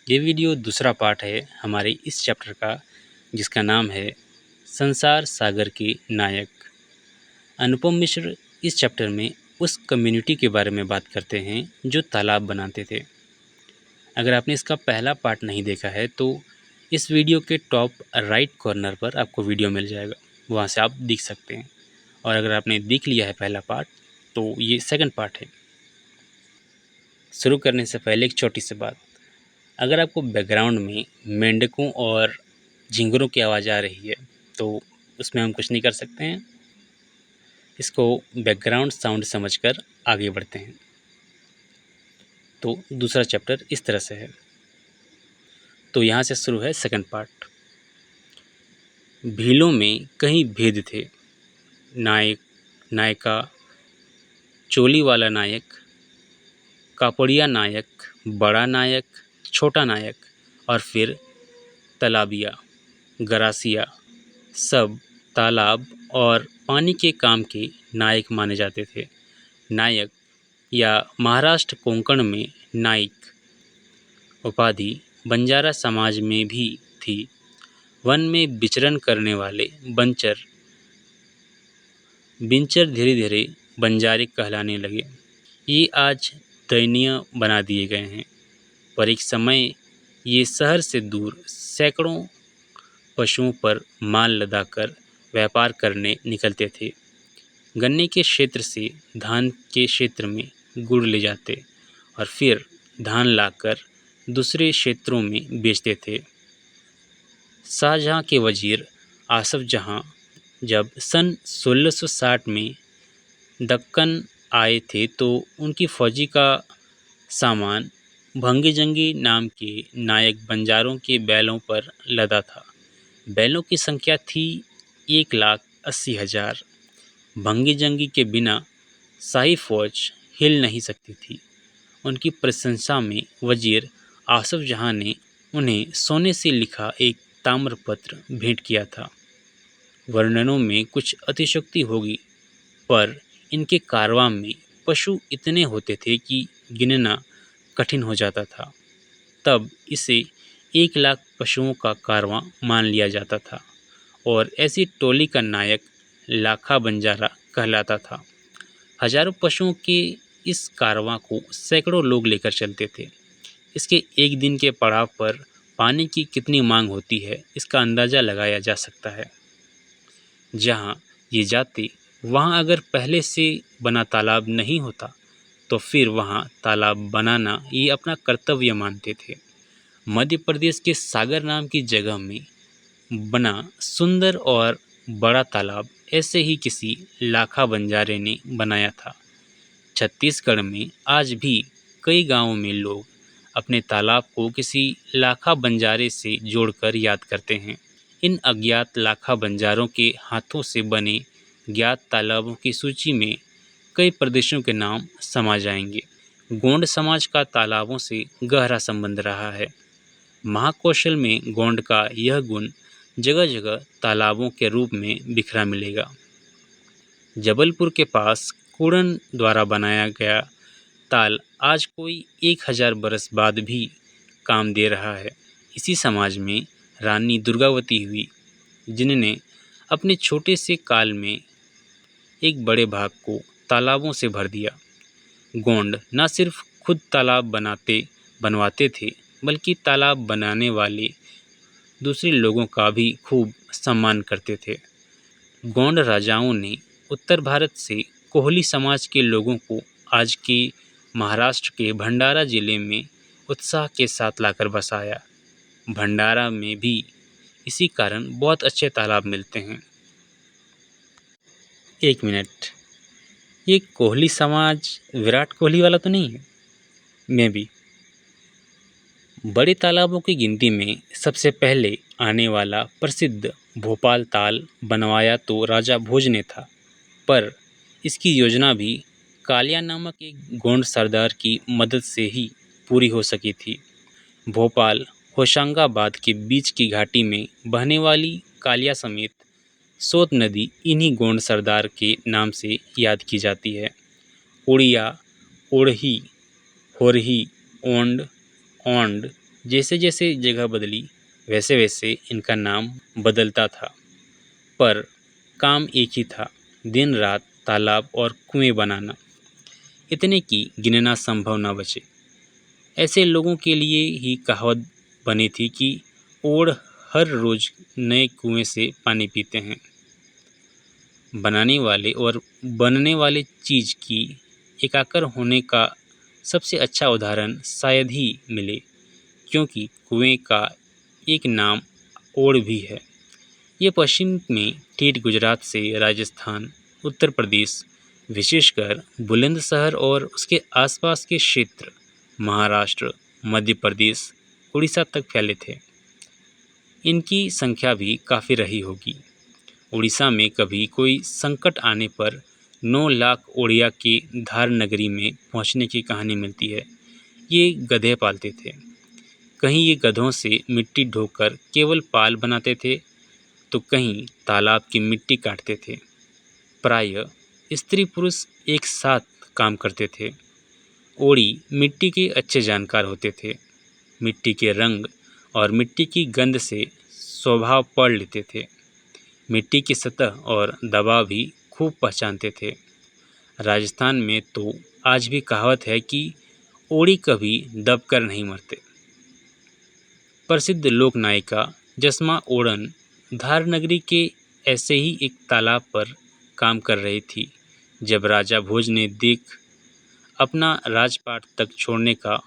ये वीडियो दूसरा पार्ट है हमारे इस चैप्टर का, जिसका नाम है संसार सागर के नायक। अनुपम मिश्र इस चैप्टर में उस कम्युनिटी के बारे में बात करते हैं जो तालाब बनाते थे। अगर आपने इसका पहला पार्ट नहीं देखा है तो इस वीडियो के टॉप राइट कॉर्नर पर आपको वीडियो मिल जाएगा, वहाँ से आप देख सकते हैं। और अगर आपने देख लिया है पहला पार्ट तो ये सेकंड पार्ट है। शुरू करने से पहले एक छोटी सी बात, अगर आपको बैकग्राउंड में मेंढकों और झिंगुरों की आवाज़ आ रही है तो उसमें हम कुछ नहीं कर सकते हैं, इसको बैकग्राउंड साउंड समझकर आगे बढ़ते हैं। तो दूसरा चैप्टर इस तरह से है। तो यहाँ से शुरू है सेकंड पार्ट। भीलों में कई भेद थे, नायक, नायिका, चोली वाला नायक, कापड़िया नायक, बड़ा नायक, छोटा नायक और फिर तालाबिया, गरासिया, सब तालाब और पानी के काम के नायक माने जाते थे। नायक या महाराष्ट्र कोंकण में नाइक उपाधि बंजारा समाज में भी थी। वन में विचरण करने वाले बिंचर धीरे धीरे बंजारे कहलाने लगे। ये आज दयनीय बना दिए गए हैं, पर एक समय ये शहर से दूर सैकड़ों पशुओं पर माल लदाकर व्यापार करने निकलते थे। गन्ने के क्षेत्र से धान के क्षेत्र में गुड़ ले जाते और फिर धान लाकर दूसरे क्षेत्रों में बेचते थे। शाहजहां के वजीर आसफ जहां जब सन 1660 में दक्कन आए थे तो उनकी फौजी का सामान भंगी जंगी नाम के नायक बंजारों के बैलों पर लदा था। बैलों की संख्या थी 1,80,000। भंगी जंगी के बिना शाही फौज हिल नहीं सकती थी। उनकी प्रशंसा में वजीर आसफ जहां ने उन्हें सोने से लिखा एक ताम्रपत्र भेंट किया था। वर्णनों में कुछ अतिशयोक्ति होगी, पर इनके कारवां में पशु इतने होते थे कि गिनना कठिन हो जाता था। तब इसे 1,00,000 पशुओं का कारवां मान लिया जाता था और ऐसी टोली का नायक लाखा बंजारा कहलाता था। हजारों पशुओं के इस कारवां को सैकड़ों लोग लेकर चलते थे। इसके एक दिन के पड़ाव पर पानी की कितनी मांग होती है, इसका अंदाज़ा लगाया जा सकता है। जहां ये जाते वहां अगर पहले से बना तालाब नहीं होता तो फिर वहां तालाब बनाना ये अपना कर्तव्य मानते थे। मध्य प्रदेश के सागर नाम की जगह में बना सुंदर और बड़ा तालाब ऐसे ही किसी लाखा बंजारे ने बनाया था। छत्तीसगढ़ में आज भी कई गांवों में लोग अपने तालाब को किसी लाखा बंजारे से जोड़कर याद करते हैं। इन अज्ञात लाखा बंजारों के हाथों से बने ज्ञात तालाबों की सूची में कई प्रदेशों के नाम समा जाएंगे। गोंड समाज का तालाबों से गहरा संबंध रहा है। महाकौशल में गोंड का यह गुण जगह जगह तालाबों के रूप में बिखरा मिलेगा। जबलपुर के पास कुड़न द्वारा बनाया गया ताल आज कोई 1,000 बरस बाद भी काम दे रहा है। इसी समाज में रानी दुर्गावती हुई, जिन्होंने अपने छोटे से काल में एक बड़े भाग को तालाबों से भर दिया। गोंड न सिर्फ खुद तालाब बनवाते थे, बल्कि तालाब बनाने वाले दूसरे लोगों का भी खूब सम्मान करते थे। गोंड राजाओं ने उत्तर भारत से कोहली समाज के लोगों को आज के महाराष्ट्र के भंडारा जिले में उत्साह के साथ लाकर बसाया। भंडारा में भी इसी कारण बहुत अच्छे तालाब मिलते हैं। एक मिनट, ये कोहली समाज विराट कोहली वाला तो नहीं है? मैं भी। बड़े तालाबों की गिनती में सबसे पहले आने वाला प्रसिद्ध भोपाल ताल बनवाया तो राजा भोज ने था, पर इसकी योजना भी कालिया नामक एक गोंड सरदार की मदद से ही पूरी हो सकी थी। भोपाल होशंगाबाद के बीच की घाटी में बहने वाली कालिया समेत सोत नदी इन्हीं गोंड सरदार के नाम से याद की जाती है। उड़िया, ओढ़ही, होरही, ओंड, औंड, जैसे जैसे जगह बदली वैसे वैसे इनका नाम बदलता था, पर काम एक ही था, दिन रात तालाब और कुएं बनाना, इतने कि गिनना संभव न बचे। ऐसे लोगों के लिए ही कहावत बनी थी कि ओड़ हर रोज नए कुएं से पानी पीते हैं। बनाने वाले और बनने वाले चीज की एकाकर होने का सबसे अच्छा उदाहरण शायद ही मिले, क्योंकि कुएं का एक नाम ओड़ भी है। ये पश्चिम में ठेठ गुजरात से राजस्थान, उत्तर प्रदेश, विशेषकर बुलंदशहर और उसके आसपास के क्षेत्र, महाराष्ट्र, मध्य प्रदेश, उड़ीसा तक फैले थे। इनकी संख्या भी काफ़ी रही होगी। उड़ीसा में कभी कोई संकट आने पर 9 लाख ओड़िया के धार नगरी में पहुंचने की कहानी मिलती है। ये गधे पालते थे। कहीं ये गधों से मिट्टी ढोकर केवल पाल बनाते थे, तो कहीं तालाब की मिट्टी काटते थे। प्रायः स्त्री पुरुष एक साथ काम करते थे। ओड़ी मिट्टी के अच्छे जानकार होते थे। मिट्टी के रंग और मिट्टी की गंध से स्वभाव पढ़ लेते थे। मिट्टी की सतह और दबाव भी खूब पहचानते थे। राजस्थान में तो आज भी कहावत है कि ओड़ी कभी दबकर नहीं मरते। प्रसिद्ध लोक नायिका जसमा ओड़न धार नगरी के ऐसे ही एक तालाब पर काम कर रही थी जब राजा भोज ने देख अपना राजपाट तक छोड़ने का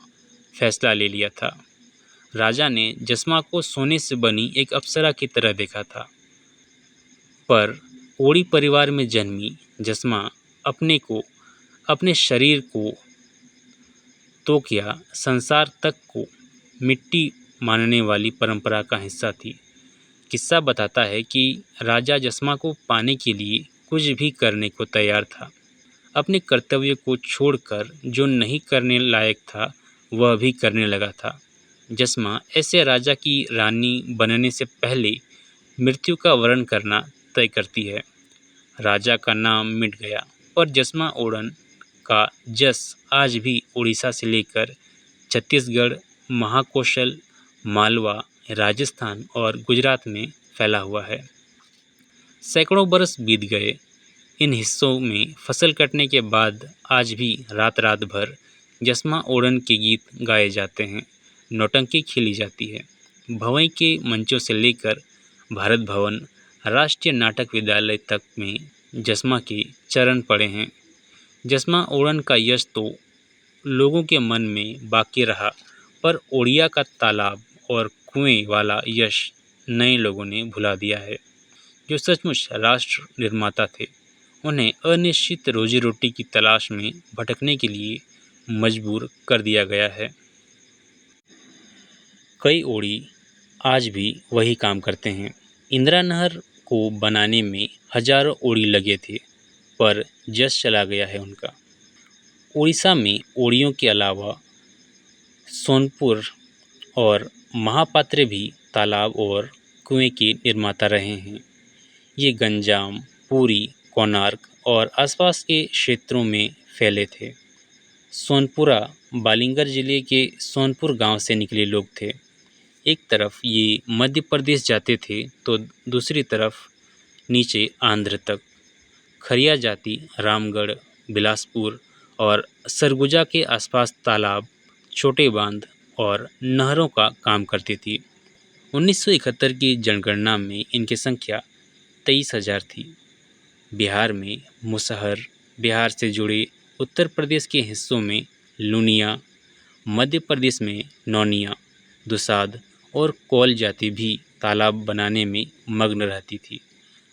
फैसला ले लिया था। राजा ने जसमा को सोने से बनी एक अप्सरा की तरह देखा था, पर ओड़ी परिवार में जन्मी जसमा अपने को, अपने शरीर को तो क्या संसार तक को मिट्टी मानने वाली परंपरा का हिस्सा थी। किस्सा बताता है कि राजा जसमा को पाने के लिए कुछ भी करने को तैयार था। अपने कर्तव्य को छोड़कर जो नहीं करने लायक था वह भी करने लगा था। जसमा ऐसे राजा की रानी बनने से पहले मृत्यु का वर्ण करना तय करती है। राजा का नाम मिट गया, पर जसमा ओड़न का जस आज भी उड़ीसा से लेकर छत्तीसगढ़, महाकौशल, मालवा, राजस्थान और गुजरात में फैला हुआ है। सैकड़ों बरस बीत गए। इन हिस्सों में फसल कटने के बाद आज भी रात रात भर जसमा ओड़न के गीत गाए जाते हैं, नौटंकी खेली जाती है। भवई के मंचों से लेकर भारत भवन, राष्ट्रीय नाटक विद्यालय तक में जसमा के चरण पड़े हैं। जसमा ओड़न का यश तो लोगों के मन में बाकी रहा, पर ओड़िया का तालाब और कुएं वाला यश नए लोगों ने भुला दिया है। जो सचमुच राष्ट्र निर्माता थे, उन्हें अनिश्चित रोजी रोटी की तलाश में भटकने के लिए मजबूर कर दिया गया है। कई ओड़ी आज भी वही काम करते हैं। इंदिरा नहर को बनाने में हजारों ओड़ी लगे थे, पर जस चला गया है उनका। उड़ीसा में ओड़ियों के अलावा सोनपुर और महापात्रे भी तालाब और कुएं के निर्माता रहे हैं। ये गंजाम, पुरी, कोणार्क और आसपास के क्षेत्रों में फैले थे। सोनपुरा बालिंगर जिले के सोनपुर गांव से निकले लोग थे। एक तरफ ये मध्य प्रदेश जाते थे तो दूसरी तरफ नीचे आंध्र तक। खरिया जाति रामगढ़, बिलासपुर और सरगुजा के आसपास तालाब, छोटे बांध और नहरों का काम करती थी। 1971 की जनगणना में इनकी संख्या 23,000 थी। बिहार में मुसहर, बिहार से जुड़े उत्तर प्रदेश के हिस्सों में लुनिया, मध्य प्रदेश में नौनिया, दुसाध और कौल जाति भी तालाब बनाने में मग्न रहती थी।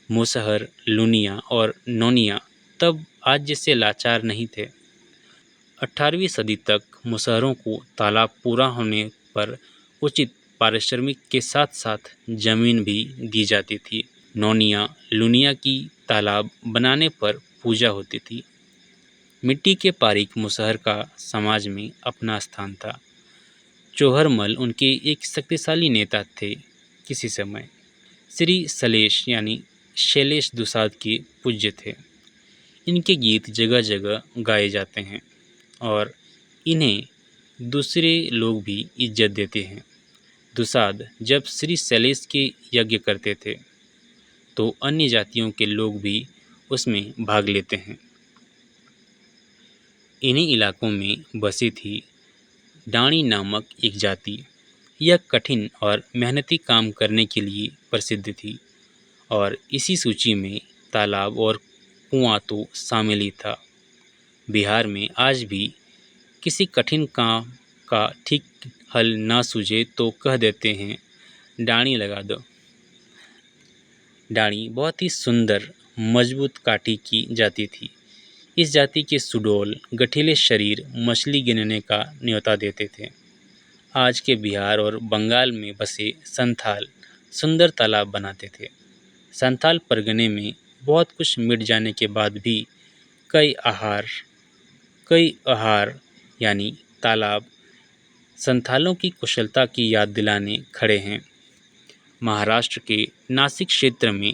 मुसहर, लुनिया और नौनिया तब आज जैसे लाचार नहीं थे। 18वीं सदी तक मुसहरों को तालाब पूरा होने पर उचित पारिश्रमिक के साथ साथ जमीन भी दी जाती थी। नौनिया, लुनिया की तालाब बनाने पर पूजा होती थी। मिट्टी के पारीक मुसहर का समाज में अपना स्थान था। चौहरमल उनके एक शक्तिशाली नेता थे। किसी समय श्री सलेश यानी शैलेश दुसाध के पूज्य थे। इनके गीत जगह जगह गाए जाते हैं और इन्हें दूसरे लोग भी इज्जत देते हैं। दुसाद जब श्री शैलेश के यज्ञ करते थे तो अन्य जातियों के लोग भी उसमें भाग लेते हैं। इन्हीं इलाकों में बसी थी डाणी नामक एक जाति। यह कठिन और मेहनती काम करने के लिए प्रसिद्ध थी और इसी सूची में तालाब और कुआं तो शामिल ही था। बिहार में आज भी किसी कठिन काम का ठीक हल ना सूझे तो कह देते हैं डाणी लगा दो। डाणी बहुत ही सुंदर मजबूत काठी की जाति थी। इस जाति के सुडौल गठीले शरीर मछली गिनने का न्योता देते थे। आज के बिहार और बंगाल में बसे संथाल सुंदर तालाब बनाते थे। संथाल परगने में बहुत कुछ मिट जाने के बाद भी कई आहार यानी तालाब संथालों की कुशलता की याद दिलाने खड़े हैं। महाराष्ट्र के नासिक क्षेत्र में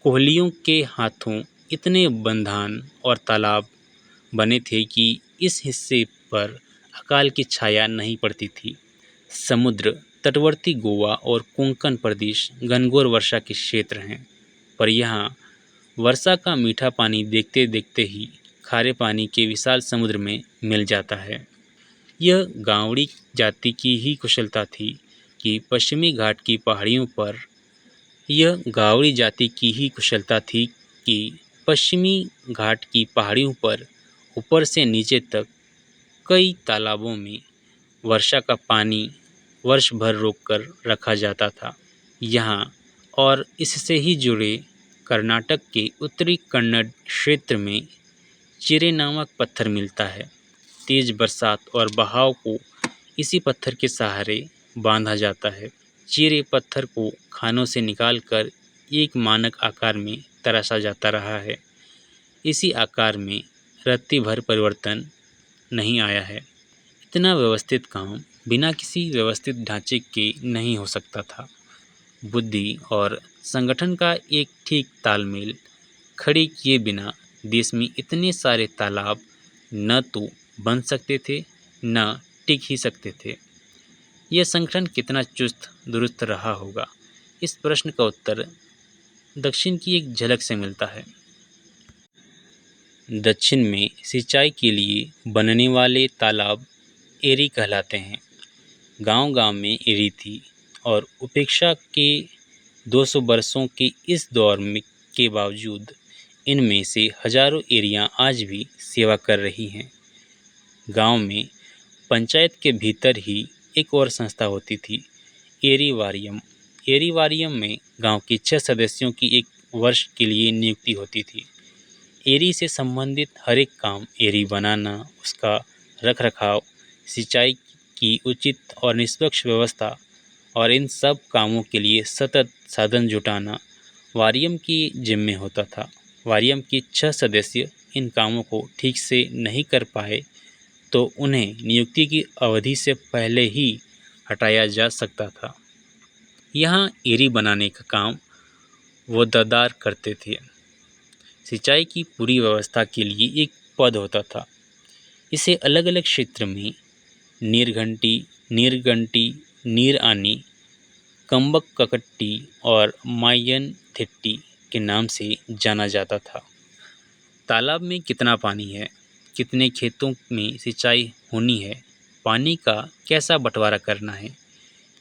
कोहलियों के हाथों इतने बंधान और तालाब बने थे कि इस हिस्से पर अकाल की छाया नहीं पड़ती थी। समुद्र तटवर्ती गोवा और कोंकण प्रदेश घनघोर वर्षा के क्षेत्र हैं, पर यहाँ वर्षा का मीठा पानी देखते देखते ही खारे पानी के विशाल समुद्र में मिल जाता है। यह गावड़ी जाति की ही कुशलता थी कि पश्चिमी घाट की पहाड़ियों पर यह गावड़ी जाति की ही कुशलता थी कि पश्चिमी घाट की पहाड़ियों पर ऊपर से नीचे तक कई तालाबों में वर्षा का पानी वर्ष भर रोककर रखा जाता था। यहाँ और इससे ही जुड़े कर्नाटक के उत्तरी कन्नड़ क्षेत्र में चिरे नामक पत्थर मिलता है। तेज बरसात और बहाव को इसी पत्थर के सहारे बांधा जाता है। चिरे पत्थर को खानों से निकालकर एक मानक आकार में तराशा जाता रहा है। इसी आकार में रत्ती भर परिवर्तन नहीं आया है। इतना व्यवस्थित काम बिना किसी व्यवस्थित ढांचे के नहीं हो सकता था। बुद्धि और संगठन का एक ठीक तालमेल खड़े किए बिना देश में इतने सारे तालाब न तो बन सकते थे न टिक ही सकते थे। यह संगठन कितना चुस्त दुरुस्त रहा होगा, इस प्रश्न का उत्तर दक्षिण की एक झलक से मिलता है। दक्षिण में सिंचाई के लिए बनने वाले तालाब एरी कहलाते हैं। गांव-गांव में एरी थी और उपेक्षा के 200 वर्षों के इस दौर में के बावजूद इनमें से हजारों एरियां आज भी सेवा कर रही हैं। गांव में पंचायत के भीतर ही एक और संस्था होती थी, एरी वारियम। एरी वारियम में गांव के 6 सदस्यों की एक वर्ष के लिए नियुक्ति होती थी। एरी से संबंधित हर एक काम, एरी बनाना, उसका रखरखाव, सिंचाई की उचित और निष्पक्ष व्यवस्था और इन सब कामों के लिए सतत साधन जुटाना वारियम की जिम्मे होता था। वारियम के 6 सदस्य इन कामों को ठीक से नहीं कर पाए तो उन्हें नियुक्ति की अवधि से पहले ही हटाया जा सकता था। यहाँ एरी बनाने का काम वो दरदार करते थे। सिंचाई की पूरी व्यवस्था के लिए एक पद होता था। इसे अलग अलग क्षेत्र में नीरघंटी, नीरगंटी, नीर आनी, कम्बक ककट्टी और मायन थिट्टी के नाम से जाना जाता था। तालाब में कितना पानी है, कितने खेतों में सिंचाई होनी है, पानी का कैसा बंटवारा करना है,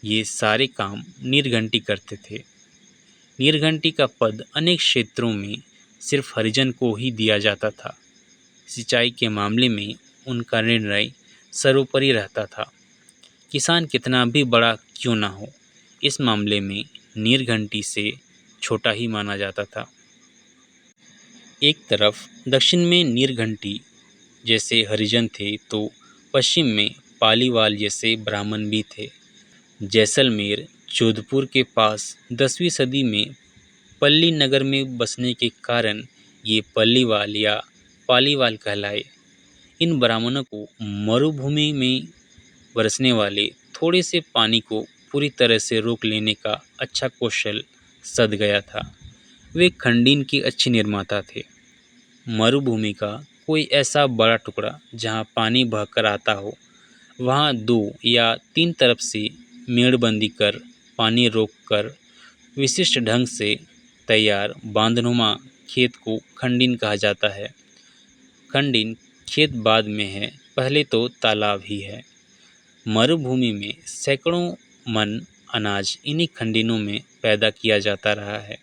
ये सारे काम नीरघंटी करते थे। नीरघंटी का पद अनेक क्षेत्रों में सिर्फ हरिजन को ही दिया जाता था। सिंचाई के मामले में उनका निर्णय सर्वोपरि रहता था। किसान कितना भी बड़ा क्यों ना हो, इस मामले में नीरघंटी से छोटा ही माना जाता था। एक तरफ दक्षिण में नीरघंटी जैसे हरिजन थे तो पश्चिम में पालीवाल जैसे ब्राह्मण भी थे। जैसलमेर जोधपुर के पास 10वीं सदी में पल्ली नगर में बसने के कारण ये पल्लीवाल या पालीवाल कहलाए। इन ब्राह्मणों को मरुभूमि में बरसने वाले थोड़े से पानी को पूरी तरह से रोक लेने का अच्छा कौशल सध गया था। वे खंडीन के अच्छे निर्माता थे। मरुभूमि का कोई ऐसा बड़ा टुकड़ा जहाँ पानी बहकर आता हो, वहाँ 2 या 3 तरफ से मेड़बंदी कर पानी रोककर विशिष्ट ढंग से तैयार बांधनुमा खेत को खंडिन कहा जाता है। खंडिन खेत बाद में है, पहले तो तालाब ही है। मरुभूमि में सैकड़ों मन अनाज इन्हीं खंडिनों में पैदा किया जाता रहा है।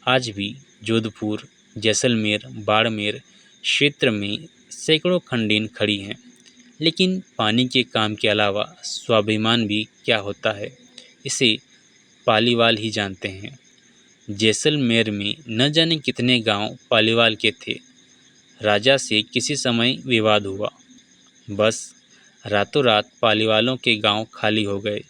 आज भी जोधपुर, जैसलमेर, बाड़मेर क्षेत्र में सैकड़ों खंडिन खड़ी हैं। लेकिन पानी के काम के अलावा स्वाभिमान भी क्या होता है, इसे पालीवाल ही जानते हैं। जैसलमेर में न जाने कितने गांव पालीवाल के थे। राजा से किसी समय विवाद हुआ, बस रातों रात पालीवालों के गांव खाली हो गए।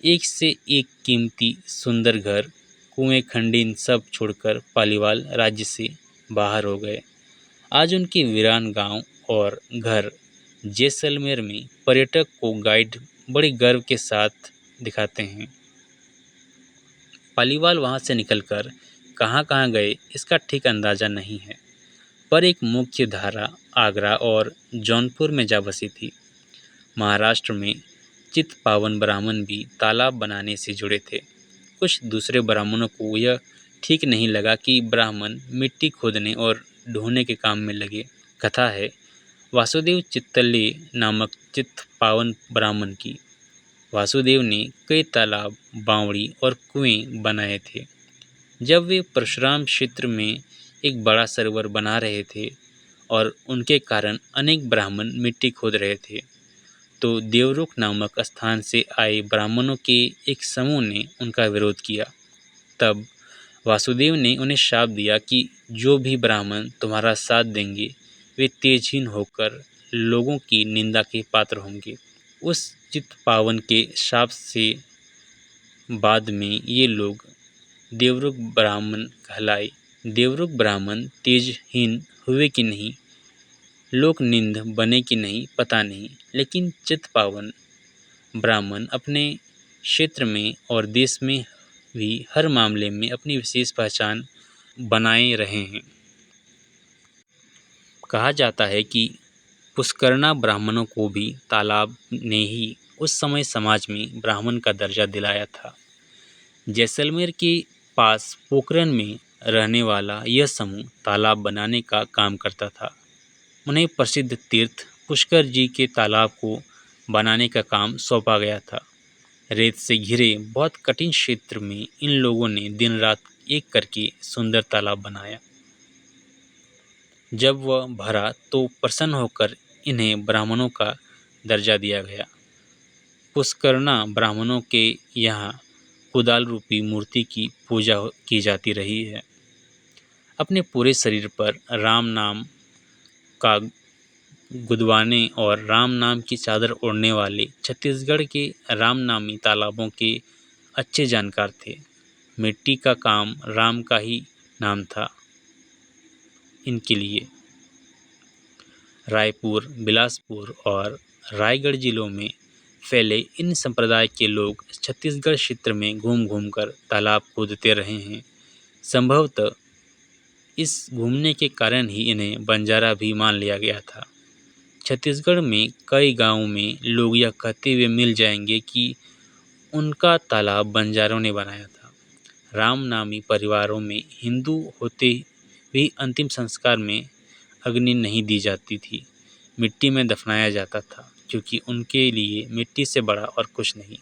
एक से एक कीमती सुंदर घर, कुएं, खंडिन सब छोड़कर पालीवाल राज्य से बाहर हो गए। आज उनके वीरान गांव और घर जैसलमेर में पर्यटक को गाइड बड़े गर्व के साथ दिखाते हैं। पालीवाल वहां से निकलकर कहां-कहां गए इसका ठीक अंदाजा नहीं है, पर एक मुख्य धारा आगरा और जौनपुर में जा बसी थी। महाराष्ट्र में चित्पावन ब्राह्मण भी तालाब बनाने से जुड़े थे। कुछ दूसरे ब्राह्मणों को यह ठीक नहीं लगा कि ब्राह्मण मिट्टी खोदने और ढोने के काम में लगे। कथा है वासुदेव चित्तले नामक चित्पावन ब्राह्मण की। वासुदेव ने कई तालाब, बावड़ी और कुएं बनाए थे। जब वे परशुराम क्षेत्र में एक बड़ा सरोवर बना रहे थे और उनके कारण अनेक ब्राह्मण मिट्टी खोद रहे थे, तो देवरुख नामक स्थान से आए ब्राह्मणों के एक समूह ने उनका विरोध किया। तब वासुदेव ने उन्हें शाप दिया कि जो भी ब्राह्मण तुम्हारा साथ देंगे वे तेजहीन होकर लोगों की निंदा के पात्र होंगे। उस चित्पावन के शाप से बाद में ये लोग देवरुख ब्राह्मण कहलाए। देवरुख ब्राह्मण तेजहीन हुए कि नहीं, लोक निंद बने कि नहीं पता नहीं, लेकिन चित्पावन ब्राह्मण अपने क्षेत्र में और देश में भी हर मामले में अपनी विशेष पहचान बनाए रहे हैं। कहा जाता है कि पुष्करना ब्राह्मणों को भी तालाब ने ही उस समय समाज में ब्राह्मण का दर्जा दिलाया था। जैसलमेर के पास पोखरण में रहने वाला यह समूह तालाब बनाने का काम करता था। उन्हें प्रसिद्ध तीर्थ पुष्कर जी के तालाब को बनाने का काम सौंपा गया था। रेत से घिरे बहुत कठिन क्षेत्र में इन लोगों ने दिन रात एक करके सुंदर तालाब बनाया। जब वह भरा तो प्रसन्न होकर इन्हें ब्राह्मणों का दर्जा दिया गया। पुष्करना ब्राह्मणों के यहाँ कुदाल रूपी मूर्ति की पूजा की जाती रही है। अपने पूरे शरीर पर राम नाम का गुदवाने और राम नाम की चादर ओढ़ने वाले छत्तीसगढ़ के रामनामी तालाबों के अच्छे जानकार थे। मिट्टी का काम राम का ही नाम था इनके लिए। रायपुर, बिलासपुर और रायगढ़ जिलों में फैले इन संप्रदाय के लोग छत्तीसगढ़ क्षेत्र में घूम घूम कर तालाब खोदते रहे हैं। संभवतः इस घूमने के कारण ही इन्हें बंजारा भी मान लिया गया था। छत्तीसगढ़ में कई गांवों में लोग यह कहते हुए मिल जाएंगे कि उनका तालाब बंजारों ने बनाया था। रामनामी परिवारों में हिंदू होते भी अंतिम संस्कार में अग्नि नहीं दी जाती थी, मिट्टी में दफनाया जाता था, क्योंकि उनके लिए मिट्टी से बड़ा और कुछ नहीं।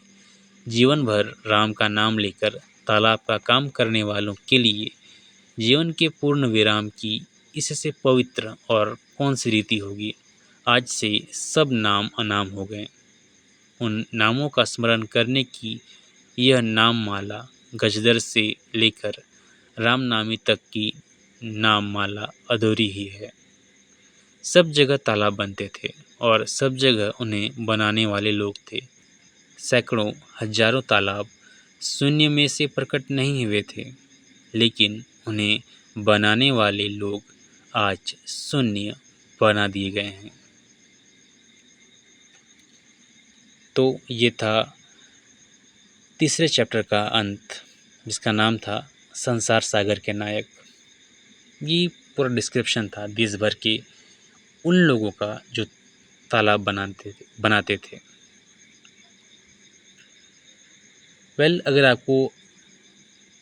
जीवन भर राम का नाम लेकर तालाब का काम करने वालों के लिए जीवन के पूर्ण विराम की इससे पवित्र और कौन सी रीति होगी। आज से सब नाम अनाम हो गए। उन नामों का स्मरण करने की यह नाम माला गजदर से लेकर रामनामी तक की नाम माला अधूरी ही है। सब जगह तालाब बनते थे और सब जगह उन्हें बनाने वाले लोग थे। सैकड़ों हजारों तालाब शून्य में से प्रकट नहीं हुए थे, लेकिन उन्हें बनाने वाले लोग आज शून्य बना दिए गए हैं। तो ये था तीसरे चैप्टर का अंत, जिसका नाम था संसार सागर के नायक। ये पूरा डिस्क्रिप्शन था देश भर के उन लोगों का जो तालाब बनाते थे। वेल, अगर आपको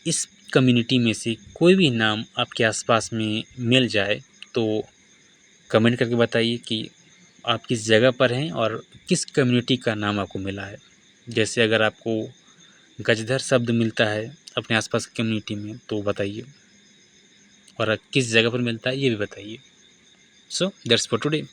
इस कम्युनिटी में से कोई भी नाम आपके आसपास में मिल जाए तो कमेंट करके बताइए कि आप किस जगह पर हैं और किस कम्युनिटी का नाम आपको मिला है। जैसे अगर आपको गजधर शब्द मिलता है अपने आसपास की कम्युनिटी में तो बताइए, और किस जगह पर मिलता है ये भी बताइए। So that's for today.